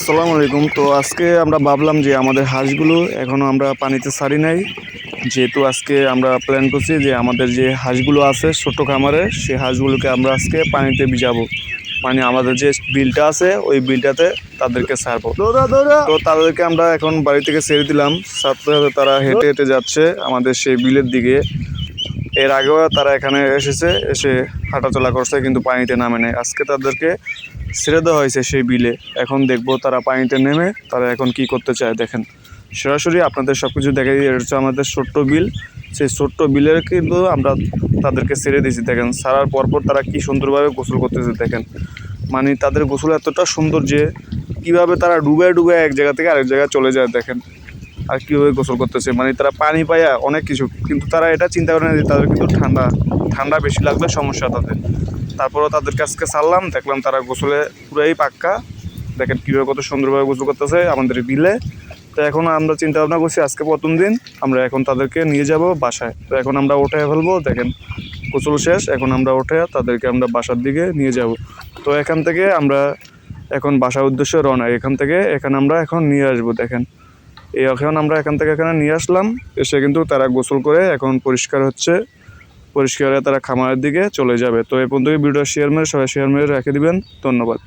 আসসালামু আলাইকুম। তো আজকে আমরা ভাবলাম যে আমাদের হাঁসগুলো এখনও আমরা পানিতে ছাড়ি নাই, যেহেতু আজকে আমরা প্ল্যান করছি যে আমাদের যে হাঁসগুলো আছে ছোট্ট খামারে সেই হাঁসগুলোকে আমরা আজকে পানিতে ভিজাবো। মানে আমাদের যে বিলটা আছে ওই বিলটাতে তাদেরকে ছাড়বো। তো তাদেরকে আমরা এখন বাড়ি থেকে ছেড়ে দিলাম, সাথে সাথে তারা হেঁটে হেঁটে যাচ্ছে আমাদের সেই বিলের দিকে। এর আগেও তারা এখানে এসে হাঁটাচলা করছে কিন্তু পানিতে নামে নেয়। আজকে তাদেরকে ছেড়ে দেওয়া হয়েছে সেই বিলে। এখন দেখবো তারা পানিতে নেমে তারা এখন কি করতে চায়। দেখেন, সরাসরি আপনাদের সব কিছু দেখাই দিয়ে, এটা হচ্ছে আমাদের ছোট্ট বিল। সেই ছোট্ট বিলের কিন্তু আমরা তাদেরকে ছেড়ে দিয়েছি। দেখেন, ছাড়ার পরপর তারা কি সুন্দরভাবে গোসল করতেছে। দেখেন, মানে তাদের গোসল এতটা সুন্দর যে কীভাবে তারা ডুবে ডুবে এক জায়গা থেকে আরেক জায়গায় চলে যায়। দেখেন আর কীভাবে গোসল করতেছে, মানে তারা পানি পায়া অনেক কিছু, কিন্তু তারা এটা চিন্তা করে না যে তাদের কিন্তু ঠান্ডা বেশি লাগলে সমস্যা তাদের। তারপরেও তাদেরকে আজকে ছাড়লাম, দেখলাম তারা গোসলে পুরাই পাক্কা। দেখেন কীভাবে কত সুন্দরভাবে গোসল করতেছে আমাদের বিলে। তো এখন আমরা চিন্তা ভাবনা করছি আজকে প্রথম দিন আমরা এখন তাদেরকে নিয়ে যাব বাসায়। তো এখন আমরা উঠে ফেলবো। দেখেন গোসল শেষ, এখন আমরা উঠে তাদেরকে আমরা বাসার দিকে নিয়ে যাব। তো এখান থেকে আমরা এখন বাসার উদ্দেশ্যে রওনা। এখান থেকে এখানে আমরা এখন নিয়ে আসবো। দেখেন এখন আমরা এখান থেকে এখানে নিয়ে আসলাম, এসে কিন্তু তারা গোসল করে এখন পরিষ্কার হচ্ছে। পরিষ্কার হয়ে তারা খামারের দিকে চলে যাবে। তো এই পর্যন্ত ভিডিও সবাই শেয়ার মেরে রেখে দিবেন। ধন্যবাদ।